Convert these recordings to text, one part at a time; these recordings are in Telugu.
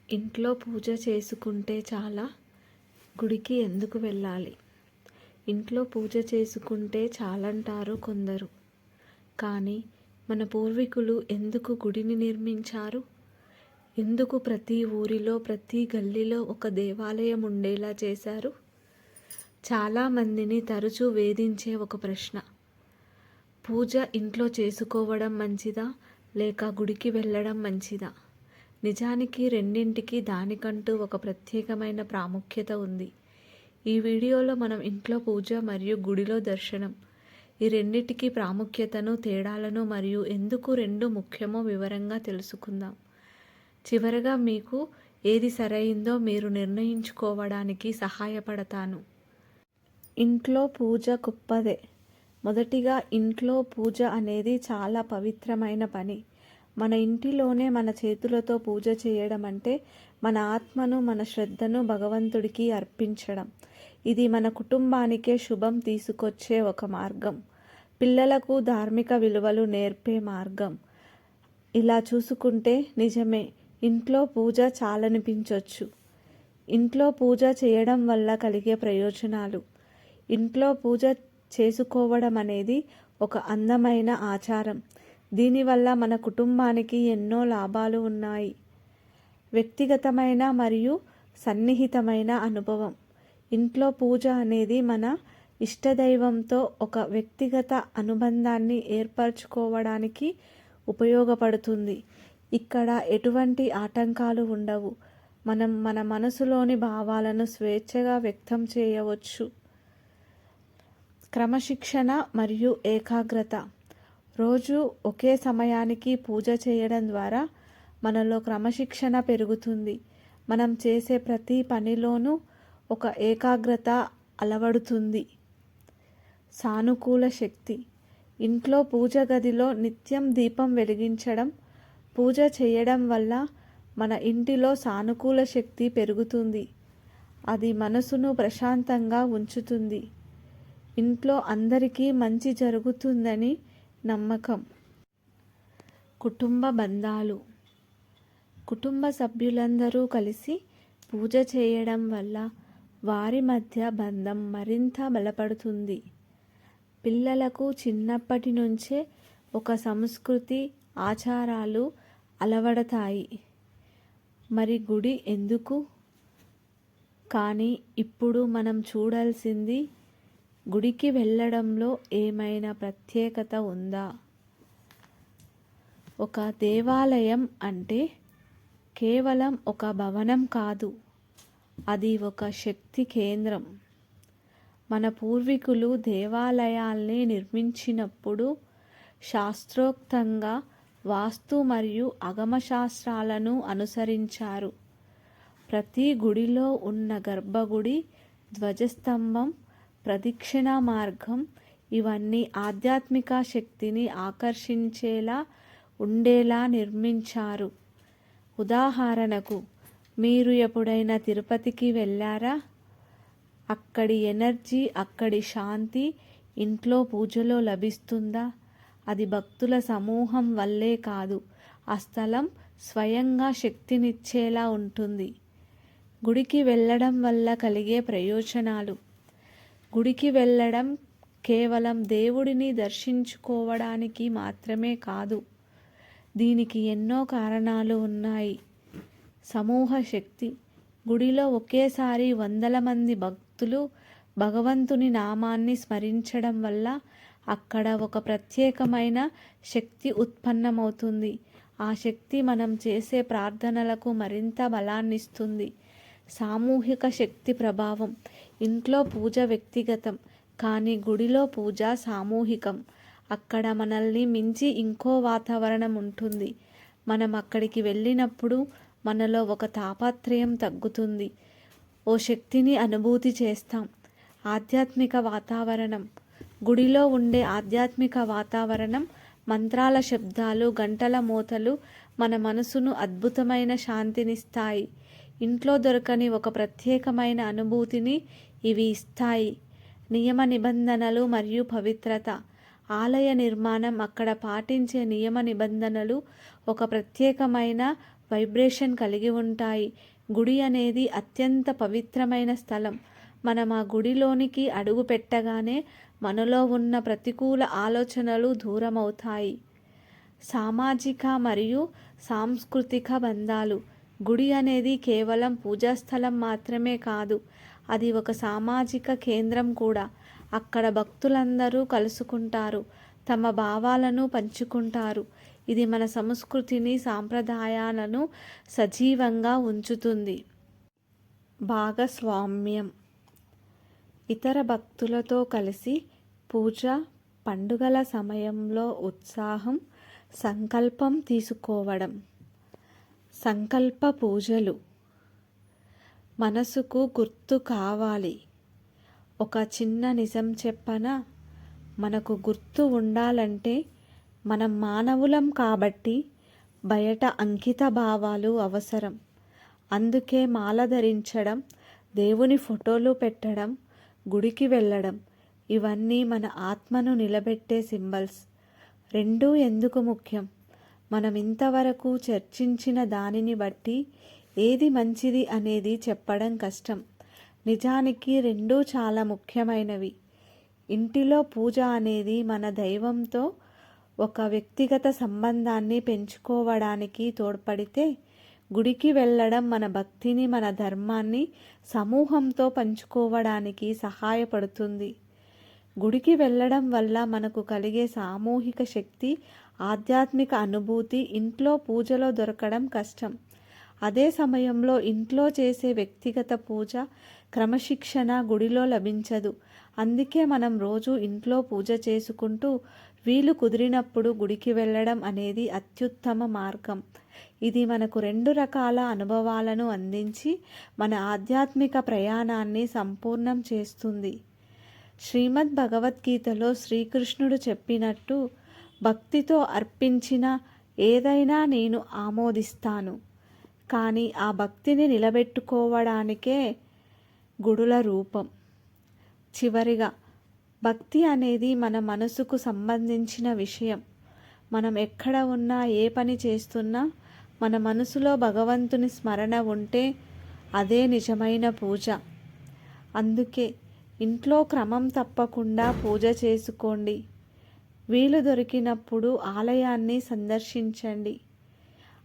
ఇంట్లో పూజ చేసుకుంటే చాలా, గుడికి ఎందుకు వెళ్ళాలి? ఇంట్లో పూజ చేసుకుంటే చాలంటారు కొందరు. కానీ మన పూర్వీకులు ఎందుకు గుడిని నిర్మించారు? ఎందుకు ప్రతి ఊరిలో, ప్రతి గల్లీలో ఒక దేవాలయం ఉండేలా చేశారు? చాలామందిని తరచూ వేధించే ఒక ప్రశ్న. పూజ ఇంట్లో చేసుకోవడం మంచిదా, లేక గుడికి వెళ్ళడం మంచిదా? నిజానికి రెండింటికి దానికంటూ ఒక ప్రత్యేకమైన ప్రాముఖ్యత ఉంది. ఈ వీడియోలో మనం ఇంట్లో పూజ మరియు గుడిలో దర్శనం, ఈ రెండింటికి ప్రాముఖ్యతను, తేడాలను మరియు ఎందుకు రెండు ముఖ్యమో వివరంగా తెలుసుకుందాం. చివరగా మీకు ఏది సరైందో మీరు నిర్ణయించుకోవడానికి సహాయపడతాను. ఇంట్లో పూజ గొప్పదే. మొదటిగా, ఇంట్లో పూజ అనేది చాలా పవిత్రమైన పని. మన ఇంటిలోనే మన చేతులతో పూజ చేయడం అంటే మన ఆత్మను, మన శ్రద్ధను భగవంతుడికి అర్పించడం. ఇది మన కుటుంబానికే శుభం తీసుకొచ్చే ఒక మార్గం. పిల్లలకు ధార్మిక విలువలు నేర్పే మార్గం. ఇలా చూసుకుంటే నిజమే, ఇంట్లో పూజ చాలనిపించొచ్చు. ఇంట్లో పూజ చేయడం వల్ల కలిగే ప్రయోజనాలు. ఇంట్లో పూజ చేసుకోవడం అనేది ఒక అందమైన ఆచారం. దీనివల్ల మన కుటుంబానికి ఎన్నో లాభాలు ఉన్నాయి. వ్యక్తిగతమైన మరియు సన్నిహితమైన అనుభవం. ఇంట్లో పూజ అనేది మన ఇష్టదైవంతో ఒక వ్యక్తిగత అనుబంధాన్ని ఏర్పరచుకోవడానికి ఉపయోగపడుతుంది. ఇక్కడ ఎటువంటి ఆటంకాలు ఉండవు. మనం మన మనసులోని భావాలను స్వేచ్ఛగా వ్యక్తం చేయవచ్చు. క్రమశిక్షణ మరియు ఏకాగ్రత. రోజు ఒకే సమయానికి పూజ చేయడం ద్వారా మనలో క్రమశిక్షణ పెరుగుతుంది. మనం చేసే ప్రతి పనిలోనూ ఒక ఏకాగ్రత అలవడుతుంది. సానుకూల శక్తి. ఇంట్లో పూజ గదిలో నిత్యం దీపం వెలిగించడం, పూజ చేయడం వల్ల మన ఇంటిలో సానుకూల శక్తి పెరుగుతుంది. అది మనసును ప్రశాంతంగా ఉంచుతుంది. ఇంట్లో అందరికీ మంచి జరుగుతుందని నమ్మకం. కుటుంబ బంధాలు. కుటుంబ సభ్యులందరూ కలిసి పూజ చేయడం వల్ల వారి మధ్య బంధం మరింత బలపడుతుంది. పిల్లలకు చిన్నప్పటి నుంచే ఒక సంస్కృతి, ఆచారాలు అలవడతాయి. మరి గుడి ఎందుకు? కానీ ఇప్పుడు మనం చూడాల్సింది, గుడికి వెళ్ళడంలో ఏమైనా ప్రత్యేకత ఉందా? ఒక దేవాలయం అంటే కేవలం ఒక భవనం కాదు, అది ఒక శక్తి కేంద్రం. మన పూర్వీకులు దేవాలయాల్ని నిర్మించినప్పుడు శాస్త్రోక్తంగా వాస్తు మరియు ఆగమశాస్త్రాలను అనుసరించారు. ప్రతి గుడిలో ఉన్న గర్భగుడి, ధ్వజస్తంభం, ప్రదక్షిణ మార్గం ఇవన్నీ ఆధ్యాత్మిక శక్తిని ఆకర్షించేలా ఉండేలా నిర్మించారు. ఉదాహరణకు, మీరు ఎప్పుడైనా తిరుపతికి వెళ్ళారా? అక్కడి ఎనర్జీ, అక్కడి శాంతి ఇంట్లో పూజలో లభిస్తుందా? అది భక్తుల సమూహం వల్లే కాదు, ఆ స్థలం స్వయంగా శక్తినిచ్చేలా ఉంటుంది. గుడికి వెళ్ళడం వల్ల కలిగే ప్రయోజనాలు. గుడికి వెళ్ళడం కేవలం దేవుడిని దర్శించుకోవడానికి మాత్రమే కాదు. దీనికి ఎన్నో కారణాలు ఉన్నాయి. సమూహ శక్తి. గుడిలో ఒకేసారి వందల మంది భక్తులు భగవంతుని నామాన్ని స్మరించడం వల్ల అక్కడ ఒక ప్రత్యేకమైన శక్తి ఉత్పన్నమవుతుంది. ఆ శక్తి మనం చేసే ప్రార్థనలకు మరింత బలాన్నిస్తుంది. సామూహిక శక్తి ప్రభావం. ఇంట్లో పూజ వ్యక్తిగతం, కానీ గుడిలో పూజ సామూహికం. అక్కడ మనల్ని మించి ఇంకో వాతావరణం ఉంటుంది. మనం అక్కడికి వెళ్ళినప్పుడు మనలో ఒక తాపత్రయం తగ్గుతుంది. ఓ శక్తిని అనుభూతి చేస్తాం. ఆధ్యాత్మిక వాతావరణం. గుడిలో ఉండే ఆధ్యాత్మిక వాతావరణం, మంత్రాల శబ్దాలు, గంటల మోతలు మన మనసును అద్భుతమైన శాంతినిస్తాయి. ఇంట్లో దొరకని ఒక ప్రత్యేకమైన అనుభూతిని ఇవి ఇస్తాయి. నియమ నిబంధనలు మరియు పవిత్రత. ఆలయ నిర్మాణం, అక్కడ పాటించే నియమ నిబంధనలు ఒక ప్రత్యేకమైన వైబ్రేషన్ కలిగి ఉంటాయి. గుడి అనేది అత్యంత పవిత్రమైన స్థలం. మనం ఆ గుడిలోనికి అడుగు పెట్టగానే మనలో ఉన్న ప్రతికూల ఆలోచనలు దూరమవుతాయి. సామాజిక మరియు సాంస్కృతిక బంధాలు. గుడి అనేది కేవలం పూజా స్థలం మాత్రమే కాదు, అది ఒక సామాజిక కేంద్రం కూడా. అక్కడ భక్తులందరూ కలుసుకుంటారు, తమ భావాలను పంచుకుంటారు. ఇది మన సంస్కృతిని, సాంప్రదాయాలను సజీవంగా ఉంచుతుంది. భాగస్వామ్యం. ఇతర భక్తులతో కలిసి పూజ, పండుగల సమయంలో ఉత్సాహం, సంకల్పం తీసుకోవడం. సంకల్ప పూజలు మనసుకు గుర్తు కావాలి. ఒక చిన్న నిజం చెప్పనా? మనకు గుర్తు ఉండాలంటే మనం మానవులం కాబట్టి బయట అంకిత భావాలు అవసరం. అందుకే మాల ధరించడం, దేవుని ఫోటోలు పెట్టడం, గుడికి వెళ్ళడం, ఇవన్నీ మన ఆత్మను నిలబెట్టే సింబల్స్. రెండూ ఎందుకు ముఖ్యం? మనం ఇంతవరకు చర్చించిన దానిని బట్టి ఏది మంచిది అనేది చెప్పడం కష్టం. నిజానికి రెండూ చాలా ముఖ్యమైనవి. ఇంటిలో పూజ అనేది మన దైవంతో ఒక వ్యక్తిగత సంబంధాన్ని పెంచుకోవడానికి తోడ్పడితే, గుడికి వెళ్ళడం మన భక్తిని, మన ధర్మాన్ని సమూహంతో పంచుకోవడానికి సహాయపడుతుంది. గుడికి వెళ్ళడం వల్ల మనకు కలిగే సామూహిక శక్తి, ఆధ్యాత్మిక అనుభూతి ఇంట్లో పూజలో దొరకడం కష్టం. అదే సమయంలో ఇంట్లో చేసే వ్యక్తిగత పూజ, క్రమశిక్షణ గుడిలో లభించదు. అందుకే మనం రోజు ఇంట్లో పూజ చేసుకుంటూ వీలు కుదిరినప్పుడు గుడికి వెళ్ళడం అనేది అత్యుత్తమ మార్గం. ఇది మనకు రెండు రకాల అనుభవాలను అందించి మన ఆధ్యాత్మిక ప్రయాణాన్ని సంపూర్ణం చేస్తుంది. శ్రీమద్ భగవద్గీతలో శ్రీకృష్ణుడు చెప్పినట్టు, భక్తితో అర్పించిన ఏదైనా నేను ఆమోదిస్తాను. కానీ ఆ భక్తిని నిలబెట్టుకోవడానికే గుడుల రూపం. చివరిగా, భక్తి అనేది మన మనసుకు సంబంధించిన విషయం. మనం ఎక్కడ ఉన్నా, ఏ పని చేస్తున్నా మన మనసులో భగవంతుని స్మరణ ఉంటే అదే నిజమైన పూజ. అందుకే ఇంట్లో క్రమం తప్పకుండా పూజ చేసుకోండి. వీలు దొరికినప్పుడు ఆలయాన్ని సందర్శించండి.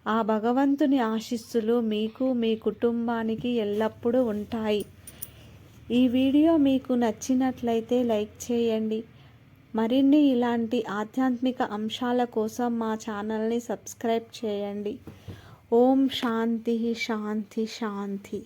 ఆ భగవంతుని ఆశీస్సులు మీకు, మీ కుటుంబానికి ఎల్లప్పుడూ ఉంటాయి. ఈ వీడియో మీకు నచ్చినట్లయితే లైక్ చేయండి. మరిన్ని ఇలాంటి ఆధ్యాత్మిక అంశాల కోసం మా ఛానల్ని సబ్స్క్రైబ్ చేయండి. ఓం శాంతి శాంతి శాంతి.